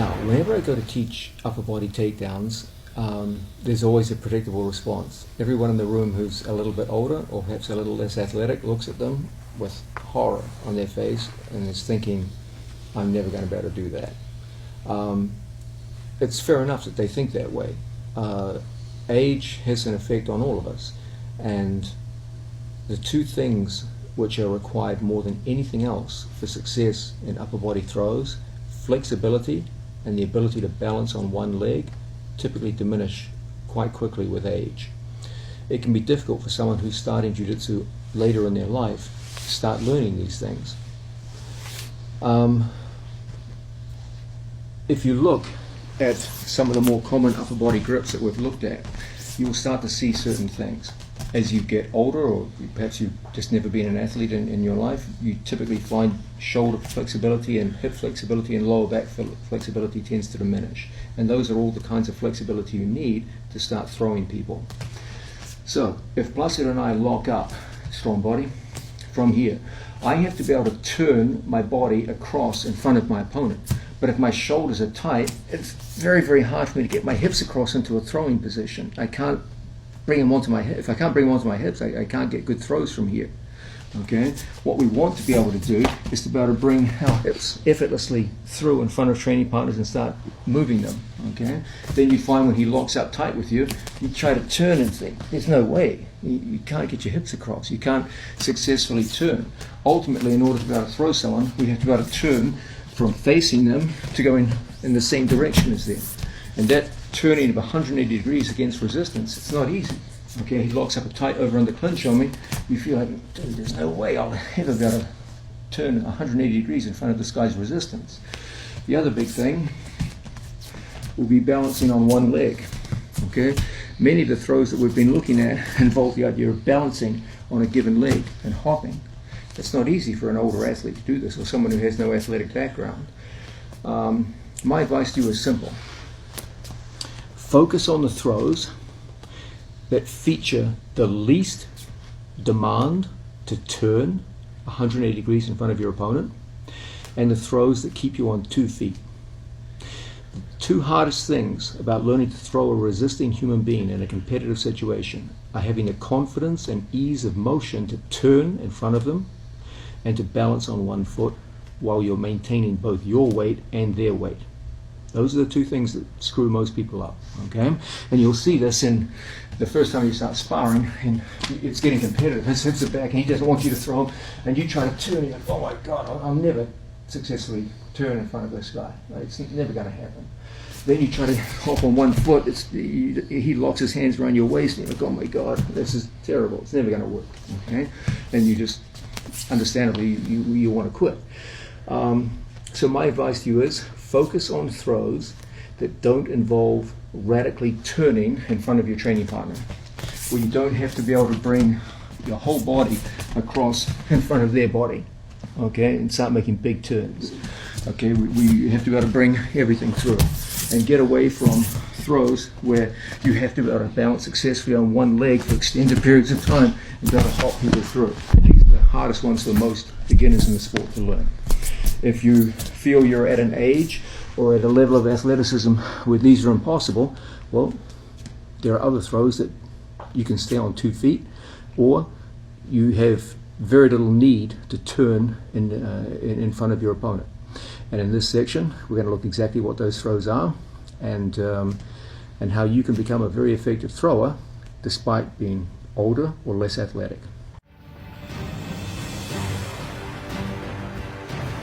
Now, whenever I go to teach upper body takedowns, there's always a predictable response. Everyone in the room who's a little bit older or perhaps a little less athletic looks at them with horror on their face and is thinking, I'm never going to be able to do that. It's fair enough that they think that way. Age has an effect on all of us, and the two things which are required more than anything else for success in upper body throws, flexibility and the ability to balance on one leg, typically diminish quite quickly with age. It can be difficult for someone who's starting jiu-jitsu later in their life to start learning these things. If you look at some of the more common upper body grips that we've looked at, you will start to see certain things. As you get older, or perhaps you've just never been an athlete in your life, you typically find shoulder flexibility and hip flexibility and lower back flexibility tends to diminish. And those are all the kinds of flexibility you need to start throwing people. So, if Placido and I lock up, strong body, from here, I have to be able to turn my body across in front of my opponent. But if my shoulders are tight, it's very, very hard for me to get my hips across into a throwing position. I can't bring them onto my hips. If I can't bring them onto my hips, I can't get good throws from here. Okay? What we want to be able to do is to be able to bring our hips effortlessly through in front of training partners and start moving them. Okay? Then you find when he locks up tight with you, you try to turn and think, there's no way. You can't get your hips across. You can't successfully turn. Ultimately, in order to be able to throw someone, we have to be able to turn from facing them to go in the same direction as them. And that turning of 180 degrees against resistance, it's not easy. Okay, he locks up a tight over under clinch on me. You feel like, dude, there's no way I'll ever be able to turn 180 degrees in front of this guy's resistance. The other big thing will be balancing on one leg. Okay, many of the throws that we've been looking at involve the idea of balancing on a given leg and hopping. It's not easy for an older athlete to do this, or someone who has no athletic background. My advice to you is simple. Focus on the throws that feature the least demand to turn 180 degrees in front of your opponent, and the throws that keep you on 2 feet. The two hardest things about learning to throw a resisting human being in a competitive situation are having the confidence and ease of motion to turn in front of them and to balance on one foot while you're maintaining both your weight and their weight. Those are the two things that screw most people up, okay? And you'll see this in the first time you start sparring, and it's getting competitive. His hips are back, and he doesn't want you to throw him, and you try to turn, and you're like, oh my God, I'll never successfully turn in front of this guy. Right? It's never going to happen. Then you try to hop on one foot, he locks his hands around your waist, and you're like, oh my God, this is terrible. It's never going to work, okay? And you just, understandably, you want to quit. So my advice to you is, focus on throws that don't involve radically turning in front of your training partner, where you don't have to be able to bring your whole body across in front of their body, okay, and start making big turns. Okay, we have to be able to bring everything through and get away from throws where you have to be able to balance successfully on one leg for extended periods of time and be able to hop people through. These are the hardest ones for most beginners in the sport to learn. If you feel you're at an age or at a level of athleticism where these are impossible, well, there are other throws that you can stay on 2 feet, or you have very little need to turn in front of your opponent. And in this section, we're going to look exactly what those throws are and how you can become a very effective thrower despite being older or less athletic.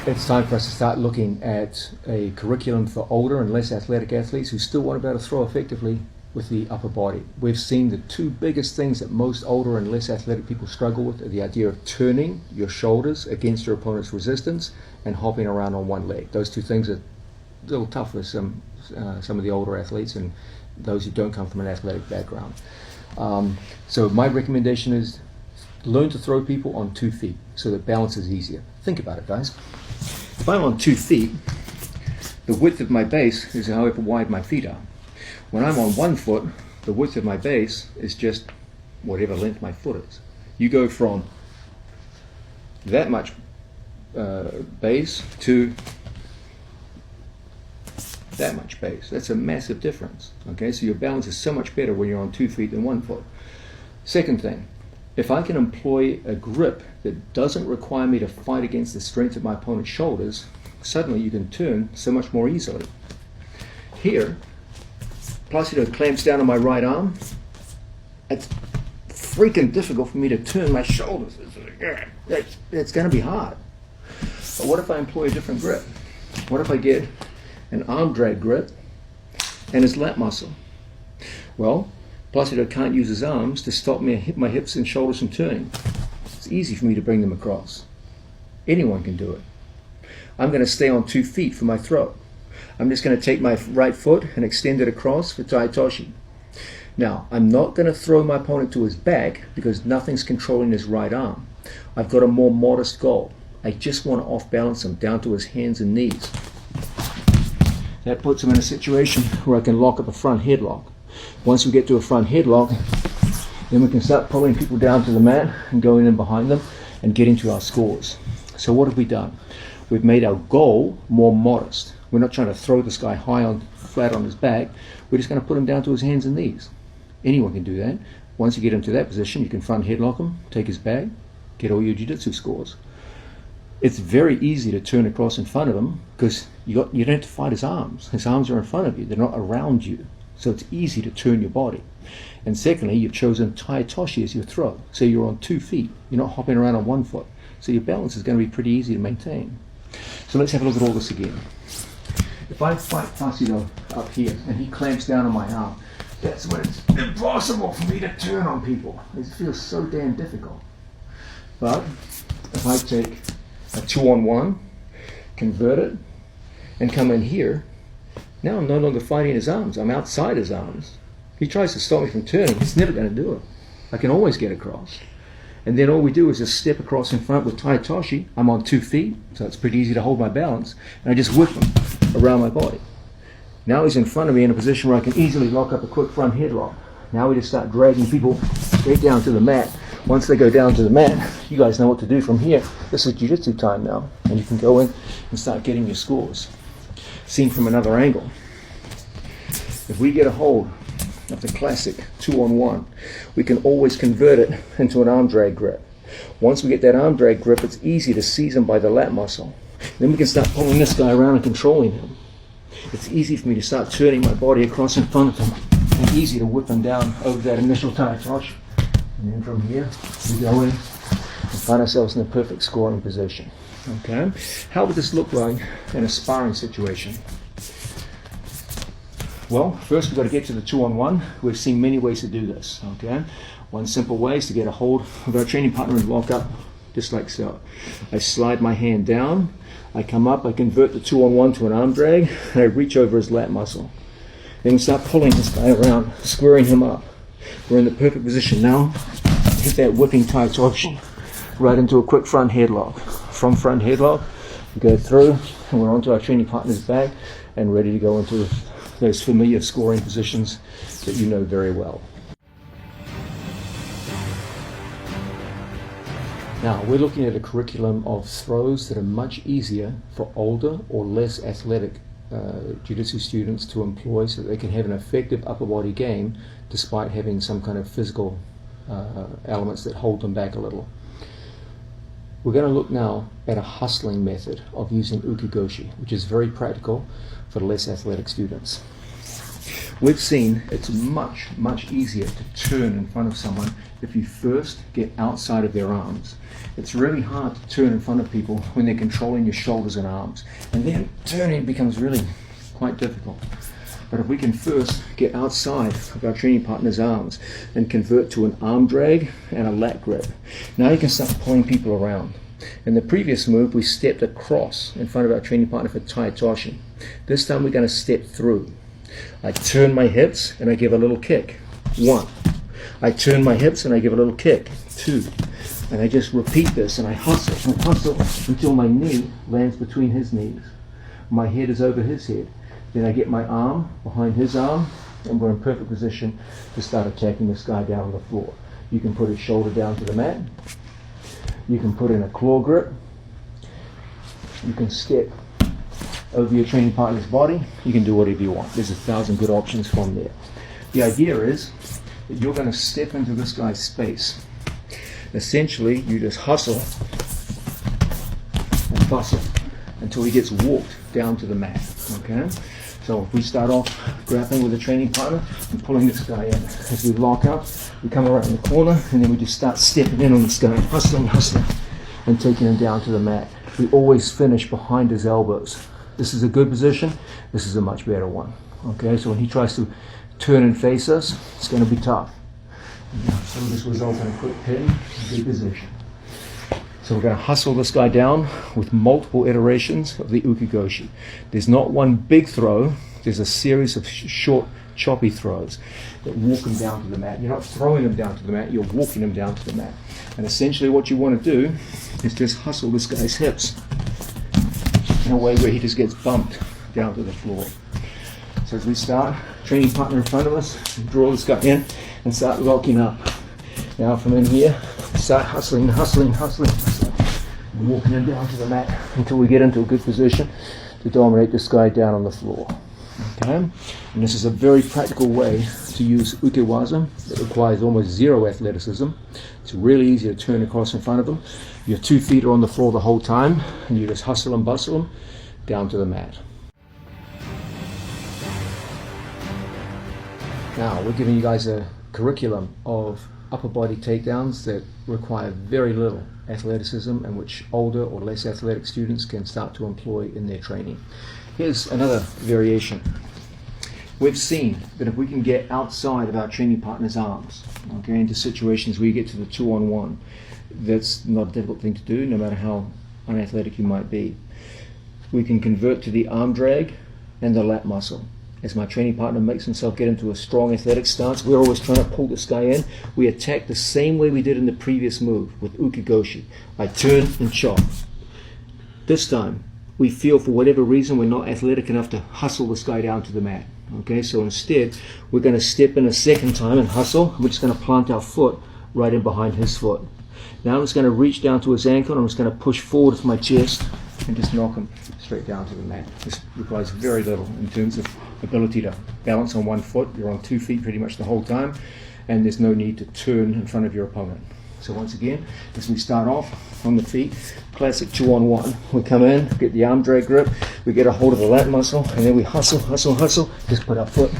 It's time for us to start looking at a curriculum for older and less athletic athletes who still want to be able to throw effectively with the upper body. We've seen the two biggest things that most older and less athletic people struggle with are the idea of turning your shoulders against your opponent's resistance and hopping around on one leg. Those two things are a little tough for some of the older athletes and those who don't come from an athletic background. So my recommendation is learn to throw people on 2 feet so that balance is easier. Think about it, guys. If I'm on 2 feet, the width of my base is however wide my feet are. When I'm on 1 foot, the width of my base is just whatever length my foot is. You go from that much base to that much base. That's a massive difference. Okay, so your balance is so much better when you're on 2 feet than 1 foot. Second thing, if I can employ a grip that doesn't require me to fight against the strength of my opponent's shoulders, suddenly you can turn so much more easily. Here, Placido clamps down on my right arm. It's freaking difficult for me to turn my shoulders. It's going to be hard. But what if I employ a different grip? What if I get an arm drag grip and his lat muscle? Well, Placido can't use his arms to stop me, my hips and shoulders from turning. It's easy for me to bring them across. Anyone can do it. I'm going to stay on 2 feet for my throw. I'm just going to take my right foot and extend it across for taitoshi. Now, I'm not going to throw my opponent to his back because nothing's controlling his right arm. I've got a more modest goal. I just want to off-balance him down to his hands and knees. That puts him in a situation where I can lock up a front headlock. Once we get to a front headlock, then we can start pulling people down to the mat and going in behind them and getting to our scores. So what have we done? We've made our goal more modest. We're not trying to throw this guy flat on his back. We're just going to put him down to his hands and knees. Anyone can do that. Once you get him to that position, you can front headlock him, take his bag, get all your jiu-jitsu scores. It's very easy to turn across in front of him because you don't have to fight his arms. His arms are in front of you. They're not around you. So it's easy to turn your body. And secondly, you've chosen taitoshi as your throw. So you're on 2 feet. You're not hopping around on 1 foot. So your balance is going to be pretty easy to maintain. So let's have a look at all this again. If I fight Placido up here and he clamps down on my arm, that's when it's impossible for me to turn on people. It feels so damn difficult. But if I take a 2-on-1, convert it, and come in here, now I'm no longer fighting his arms. I'm outside his arms. He tries to stop me from turning. He's never going to do it. I can always get across. And then all we do is just step across in front with taitoshi. I'm on 2 feet, so it's pretty easy to hold my balance. And I just whip him around my body. Now he's in front of me in a position where I can easily lock up a quick front headlock. Now we just start dragging people straight down to the mat. Once they go down to the mat, you guys know what to do from here. This is jiu-jitsu time now. And you can go in and start getting your scores. Seen from another angle. If we get a hold of the classic 2-on-1, we can always convert it into an arm drag grip. Once we get that arm drag grip, it's easy to seize him by the lat muscle. Then we can start pulling this guy around and controlling him. It's easy for me to start turning my body across in front of him, and easy to whip him down over that initial taitoshi. And then from here, we go in and find ourselves in a perfect scoring position. Okay? How would this look like in a sparring situation? Well, first we've got to get to the 2-on-1. We've seen many ways to do this. Okay? One simple way is to get a hold of our training partner and lock up, just like so. I slide my hand down, I come up, I convert the 2-on-1 to an arm drag, and I reach over his lat muscle. Then we start pulling this guy around, squaring him up. We're in the perfect position now. Hit that whipping taitoshi right into a quick front headlock. From front headlock, we go through, and we're onto our training partner's back and ready to go into those familiar scoring positions that you know very well. Now, we're looking at a curriculum of throws that are much easier for older or less athletic jiu-jitsu students to employ so that they can have an effective upper body game despite having some kind of physical elements that hold them back a little. We're going to look now at a hustling method of using ukigoshi, which is very practical for less athletic students. We've seen it's much, much easier to turn in front of someone if you first get outside of their arms. It's really hard to turn in front of people when they're controlling your shoulders and arms. And then turning becomes really quite difficult. But if we can first get outside of our training partner's arms and convert to an arm drag and a lat grip, now you can start pulling people around. In the previous move, we stepped across in front of our training partner for taitoshi. This time we're going to step through. I turn my hips and I give a little kick. 1. I turn my hips and I give a little kick. 2. And I just repeat this and I hustle and hustle until my knee lands between his knees. My head is over his head. Then I get my arm behind his arm and we're in perfect position to start attacking this guy down on the floor. You can put his shoulder down to the mat. You can put in a claw grip. You can step over your training partner's body, you can do whatever you want. There's 1,000 good options from there. The idea is that you're going to step into this guy's space. Essentially, you just hustle and bustle until he gets walked down to the mat. Okay? So if we start off grappling with a training partner and pulling this guy in. As we lock up, we come around the corner and then we just start stepping in on this guy, hustling, and taking him down to the mat. We always finish behind his elbows. This is a good position. This is a much better one. Okay, so when he tries to turn and face us, it's going to be tough. Some of this results in a quick pin, good position. So we're going to hustle this guy down with multiple iterations of the ukigoshi. There's not one big throw, there's a series of short, choppy throws that walk him down to the mat. You're not throwing him down to the mat, you're walking him down to the mat. And essentially what you want to do is just hustle this guy's hips in a way where he just gets bumped down to the floor. So as we start, training partner in front of us, draw this guy in and start locking up. Now from in here, start hustling, and walking him down to the mat until we get into a good position to dominate this guy down on the floor. Okay? And this is a very practical way to use ukewaza. It requires almost zero athleticism. It's really easy to turn across in front of them. Your 2 feet are on the floor the whole time, and you just hustle and bustle them down to the mat. Now, we're giving you guys a curriculum of upper body takedowns that require very little athleticism and which older or less athletic students can start to employ in their training. Here's another variation. We've seen that if we can get outside of our training partner's arms, okay, into situations where you get to the 2-on-1, that's not a difficult thing to do, no matter how unathletic you might be. We can convert to the arm drag and the lat muscle. As my training partner makes himself get into a strong athletic stance, we're always trying to pull this guy in. We attack the same way we did in the previous move with ukigoshi. I turn and chop. This time, we feel for whatever reason we're not athletic enough to hustle this guy down to the mat. Okay, so instead, we're going to step in a second time and hustle. We're just going to plant our foot right in behind his foot. Now I'm just going to reach down to his ankle and I'm just going to push forward with my chest and just knock him straight down to the mat. This requires very little in terms of ability to balance on one foot. You're on 2 feet pretty much the whole time, and there's no need to turn in front of your opponent. So once again, as we start off on the feet, classic 2-on-1. We come in, get the arm drag grip, we get a hold of the lat muscle, and then we hustle, just put our foot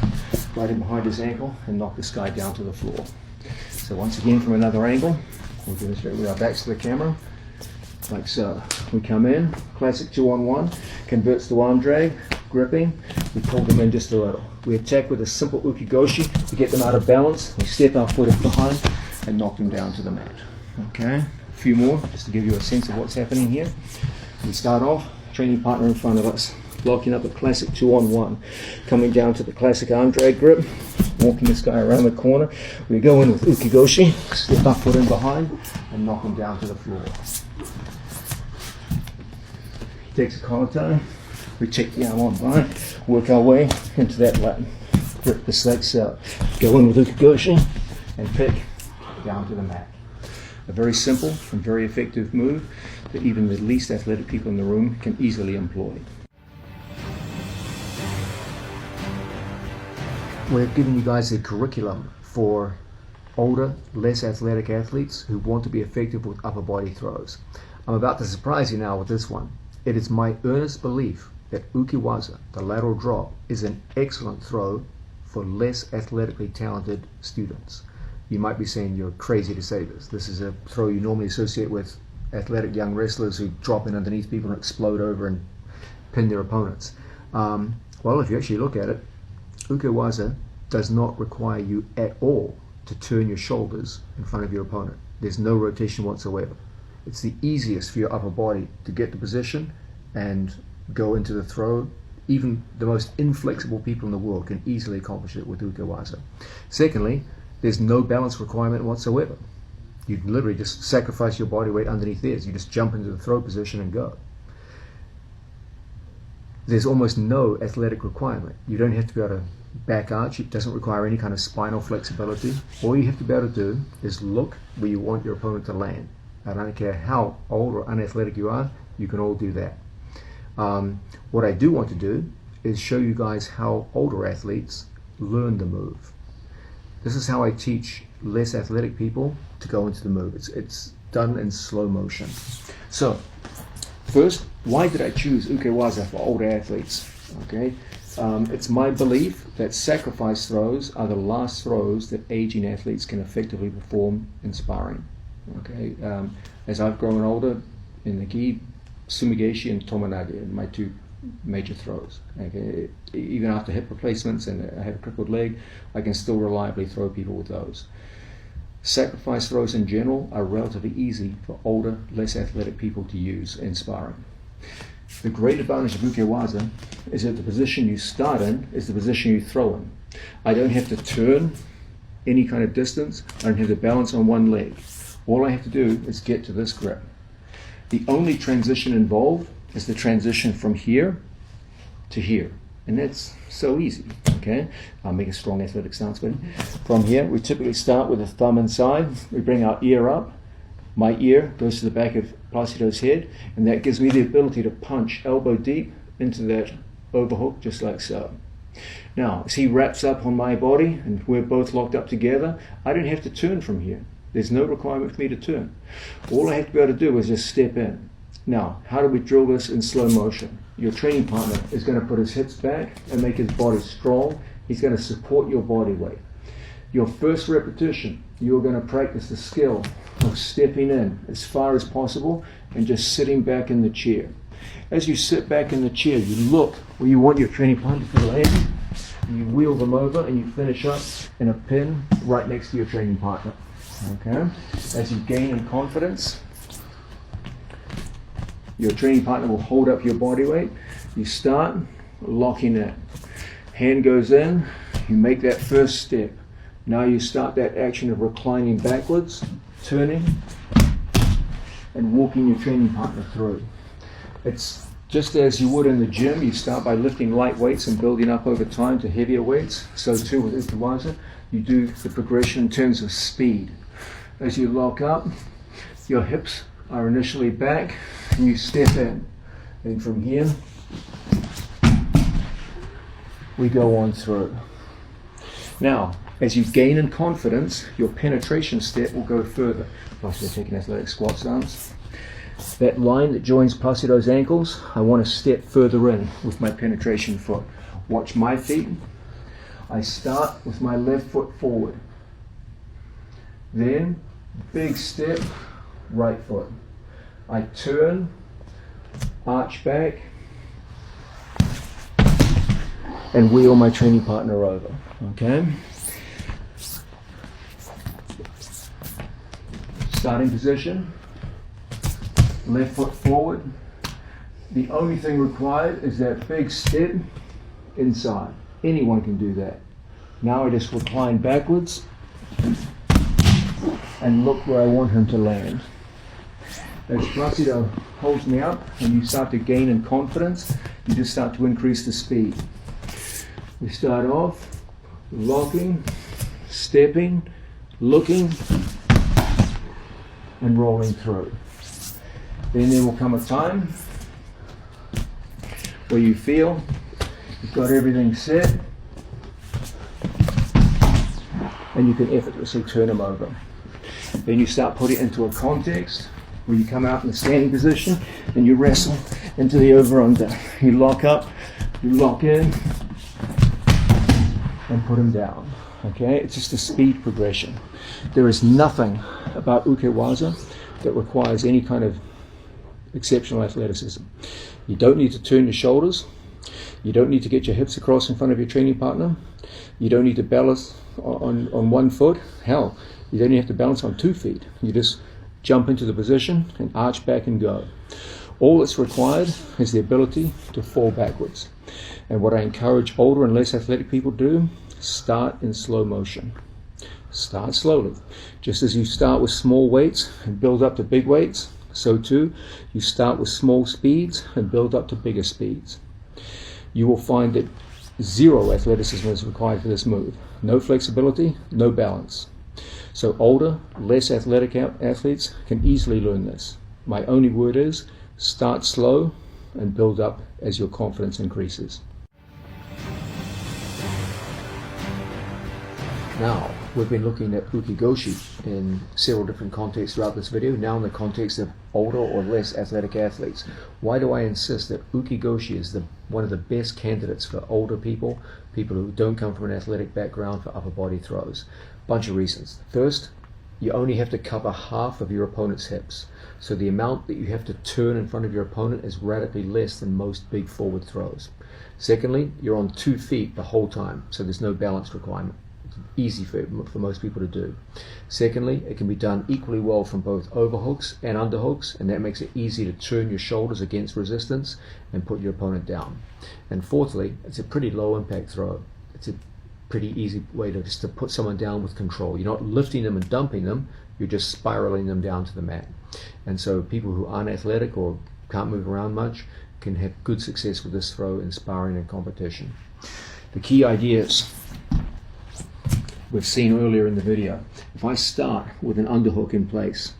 right in behind his ankle and knock this guy down to the floor. So once again, from another angle, we'll demonstrate with our backs to the camera, like so. We come in, classic 2-on-1, converts to arm drag, gripping, we pull them in just a little. We attack with a simple ukigoshi to get them out of balance. We step our foot in behind and knock them down to the mat. Okay, a few more just to give you a sense of what's happening here. We start off, training partner in front of us, blocking up a classic 2-on-1, coming down to the classic arm drag grip, walking this guy around the corner. We go in with ukigoshi, step our foot in behind and knock him down to the floor. He takes a collar tie. We check the arm on by, work our way into that lat. Grip the legs out. Go in with ukigoshi and pick down to the mat. A very simple and very effective move that even the least athletic people in the room can easily employ. We're giving you guys a curriculum for older, less athletic athletes who want to be effective with upper body throws. I'm about to surprise you now with this one. It is my earnest belief that ukiwaza, the lateral drop, is an excellent throw for less athletically talented students. You might be saying you're crazy to say this. This is a throw you normally associate with athletic young wrestlers who drop in underneath people and explode over and pin their opponents. Well, if you actually look at it, ukiwaza does not require you at all to turn your shoulders in front of your opponent. There's no rotation whatsoever. It's the easiest for your upper body to get the position and go into the throw. Even the most inflexible people in the world can easily accomplish it with ukiwaza. Secondly, there's no balance requirement whatsoever. You can literally just sacrifice your body weight underneath theirs. You just jump into the throw position and go. There's almost no athletic requirement. You don't have to be able to back arch. It doesn't require any kind of spinal flexibility. All you have to be able to do is look where you want your opponent to land. I don't care how old or unathletic you are, you can all do that. What I do want to do is show you guys how older athletes learn the move. This is how I teach less athletic people to go into the move. It's done in slow motion. So, first, why did I choose ukewaza for older athletes? Okay, it's my belief that sacrifice throws are the last throws that aging athletes can effectively perform in sparring. Okay, as I've grown older in the gi, sumigeshi and tomonaga are my two major throws. Okay, even after hip replacements and I have a crippled leg, I can still reliably throw people with those. Sacrifice throws in general are relatively easy for older, less athletic people to use in sparring. The great advantage of ukewaza is that the position you start in is the position you throw in. I don't have to turn any kind of distance. I don't have to balance on one leg. All I have to do is get to this grip. The only transition involved is the transition from here to here. And that's so easy, okay? I'll make a strong athletic stance with it. From here, we typically start with the thumb inside. We bring our ear up. My ear goes to the back of Placido's head, and that gives me the ability to punch elbow deep into that overhook, just like so. Now, as he wraps up on my body, and we're both locked up together, I don't have to turn from here. There's no requirement for me to turn. All I have to be able to do is just step in. Now, how do we drill this in slow motion? Your training partner is going to put his hips back and make his body strong. He's going to support your body weight. Your first repetition, you're going to practice the skill of stepping in as far as possible and just sitting back in the chair. As you sit back in the chair, you look where you want your training partner to land, and you wheel them over and you finish up in a pin right next to your training partner. Okay? As you gain in confidence, your training partner will hold up your body weight. You start locking in. Hand goes in, you make that first step. Now you start that action of reclining backwards, turning, and walking your training partner through. It's just as you would in the gym. You start by lifting light weights and building up over time to heavier weights. So too with ukewaza, you do the progression in terms of speed. As you lock up, your hips are initially back, and you step in. And from here, we go on through. Now, as you gain in confidence, your penetration step will go further. Placido taking athletic squat stance. That line that joins Placido's ankles, I want to step further in with my penetration foot. Watch my feet. I start with my left foot forward. Then, big step, right foot. I turn, arch back, and wheel my training partner over. Okay? Starting position, left foot forward. The only thing required is that big step inside. Anyone can do that. Now I just recline backwards and look where I want him to land. As Placido holds me up and you start to gain in confidence, you just start to increase the speed. We start off locking, stepping, looking, and rolling through. Then there will come a time where you feel you've got everything set and you can effortlessly turn them over. Then you start putting it into a context where you come out in the standing position and you wrestle into the over-under. You lock up, you lock in, and put them down. Okay, it's just a speed progression. There is nothing about ukewaza that requires any kind of exceptional athleticism. You don't need to turn your shoulders. You don't need to get your hips across in front of your training partner. You don't need to balance on one foot. Hell, you don't even have to balance on 2 feet. You just jump into the position and arch back and go. All that's required is the ability to fall backwards. And what I encourage older and less athletic people to do, start in slow motion. Start slowly. Just as you start with small weights and build up to big weights, so too, you start with small speeds and build up to bigger speeds. You will find that zero athleticism is required for this move. No flexibility, no balance. So older, less athletic athletes can easily learn this. My only word is, start slow and build up as your confidence increases. Now, we've been looking at ukigoshi in several different contexts throughout this video, now in the context of older or less athletic athletes. Why do I insist that ukigoshi is one of the best candidates for older people, people who don't come from an athletic background, for upper body throws? Bunch of reasons. First, you only have to cover half of your opponent's hips. So the amount that you have to turn in front of your opponent is radically less than most big forward throws. Secondly, you're on 2 feet the whole time, so there's no balance requirement. Easy for most people to do. Secondly, it can be done equally well from both overhooks and underhooks, and that makes it easy to turn your shoulders against resistance and put your opponent down. And fourthly, it's a pretty low impact throw. It's a pretty easy way to just to put someone down with control. You're not lifting them and dumping them, you're just spiraling them down to the mat. And so people who aren't athletic or can't move around much can have good success with this throw in sparring and competition. The key ideas we've seen earlier in the video. If I start with an underhook in place,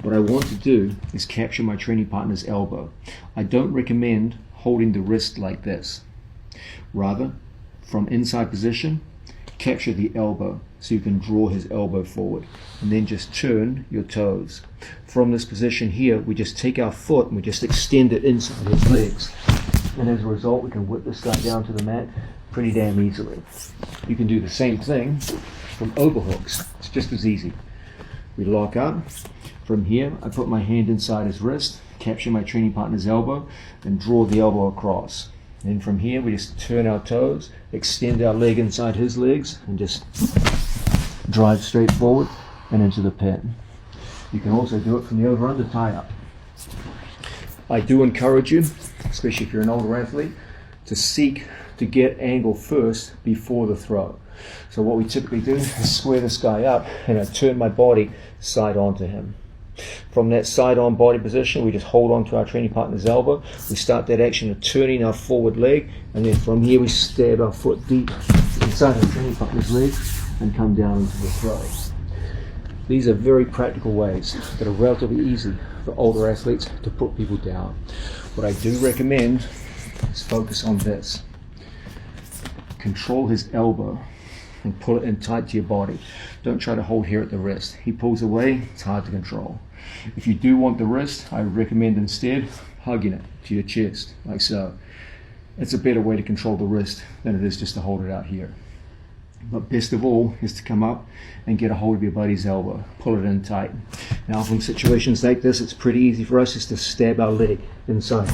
what I want to do is capture my training partner's elbow. I don't recommend holding the wrist like this. Rather, from inside position, capture the elbow so you can draw his elbow forward, and then just turn your toes. From this position here, we just take our foot and we just extend it inside his legs, and as a result we can whip this guy down to the mat pretty damn easily. You can do the same thing from overhooks. It's just as easy. We lock up. From here, I put my hand inside his wrist, capture my training partner's elbow, and draw the elbow across. Then from here, we just turn our toes, extend our leg inside his legs, and just drive straight forward and into the pin. You can also do it from the over-under tie-up. I do encourage you, especially if you're an older athlete, to seek to get angle first before the throw. So what we typically do is square this guy up and I turn my body side on to him. From that side on body position, we just hold on to our training partner's elbow. We start that action of turning our forward leg, and then from here we stab our foot deep inside our training partner's leg and come down into the throw. These are very practical ways that are relatively easy for older athletes to put people down. What I do recommend is focus on this. Control his elbow and pull it in tight to your body. Don't try to hold here at the wrist. He pulls away, it's hard to control. If you do want the wrist, I recommend instead hugging it to your chest, like so. It's a better way to control the wrist than it is just to hold it out here. But best of all is to come up and get a hold of your buddy's elbow, pull it in tight. Now from situations like this, it's pretty easy for us just to stab our leg inside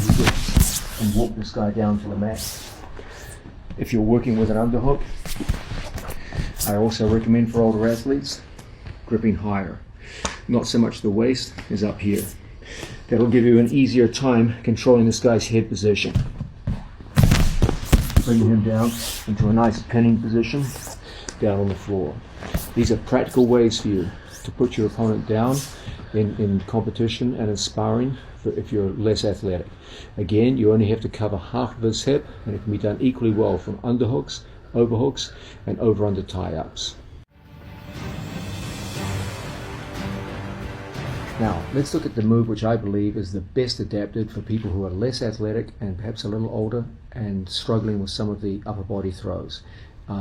and walk this guy down to the mat. If you're working with an underhook, I also recommend for older athletes gripping higher. Not so much the waist as up here. That'll give you an easier time controlling this guy's head position. Bringing him down into a nice pinning position down on the floor. These are practical ways for you to put your opponent down in competition and in sparring if you're less athletic. Again, you only have to cover half of his hip, and it can be done equally well from underhooks, overhooks, and over-under tie-ups. Now, let's look at the move which I believe is the best adapted for people who are less athletic and perhaps a little older and struggling with some of the upper body throws.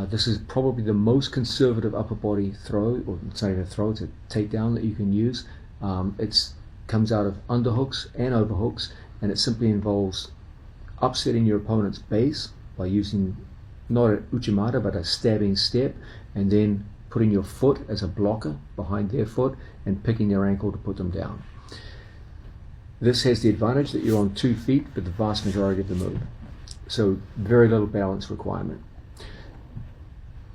This is probably the most conservative upper body throw, or sorry, a throw, it's a takedown that you can use. It comes out of underhooks and overhooks, and it simply involves upsetting your opponent's base by using not an uchimata but a stabbing step, and then putting your foot as a blocker behind their foot and picking their ankle to put them down. This has the advantage that you're on 2 feet for the vast majority of the move, so very little balance requirement.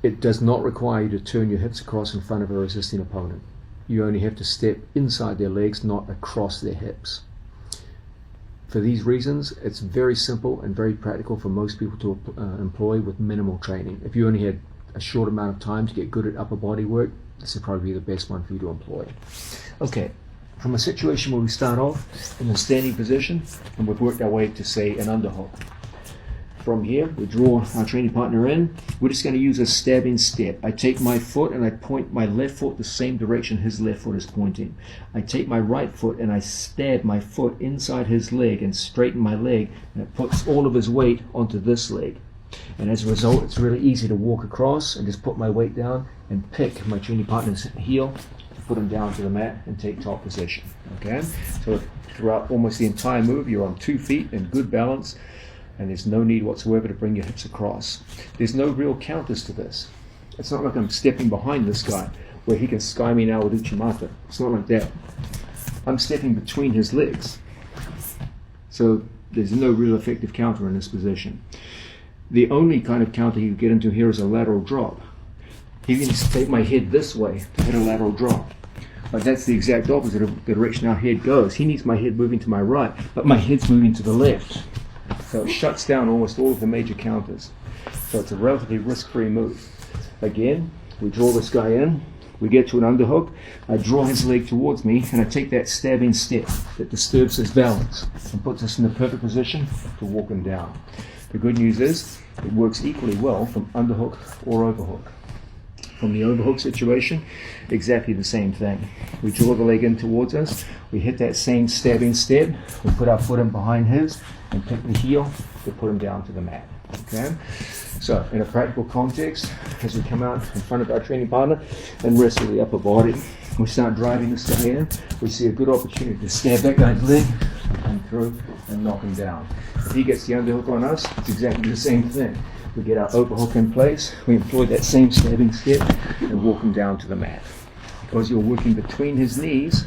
It does not require you to turn your hips across in front of a resisting opponent. You only have to step inside their legs, not across their hips. For these reasons, it's very simple and very practical for most people to employ with minimal training. If you only had a short amount of time to get good at upper body work, this would probably be the best one for you to employ. Okay, from a situation where we start off in a standing position and we've worked our way to, say, an underhook. from here, we draw our training partner in. We're just going to use a stabbing step. I take my foot and I point my left foot the same direction his left foot is pointing. I take my right foot and I stab my foot inside his leg and straighten my leg, and it puts all of his weight onto this leg. And as a result, it's really easy to walk across and just put my weight down and pick my training partner's heel, put him down to the mat and take top position. Okay? So throughout almost the entire move, you're on 2 feet in good balance, and there's no need whatsoever to bring your hips across. There's no real counters to this. It's not like I'm stepping behind this guy where he can sky me now with Uchimata. It's not like that. I'm stepping between his legs. So there's no real effective counter in this position. The only kind of counter you get into here is a lateral drop. He can just take my head this way to hit a lateral drop. But that's the exact opposite of the direction our head goes. He needs my head moving to my right, but my head's moving to the left. So it shuts down almost all of the major counters. So it's a relatively risk-free move. Again, we draw this guy in, we get to an underhook, I draw his leg towards me, and I take that stabbing step that disturbs his balance and puts us in the perfect position to walk him down. The good news is, it works equally well from underhook or overhook. From the overhook situation, exactly the same thing. We draw the leg in towards us, we hit that same stabbing step, we put our foot in behind his, and pick the heel to put him down to the mat. Okay? So, in a practical context, as we come out in front of our training partner and rest with the upper body, we start driving this guy in, we see a good opportunity to stab that guy's leg, come through and knock him down. If he gets the underhook on us, it's exactly the same thing. We get our overhook in place, we employ that same stabbing step and walk him down to the mat. Because you're working between his knees,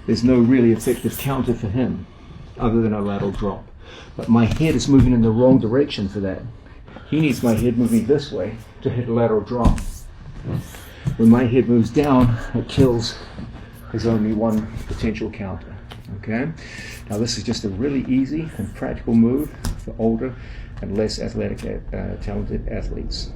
there's no really effective counter for him other than a lateral drop. But my head is moving in the wrong direction for that. He needs my head moving this way to hit a lateral drop. When my head moves down, it kills his only one potential counter. Okay? Now this is just a really easy and practical move for older and less athletic, talented athletes.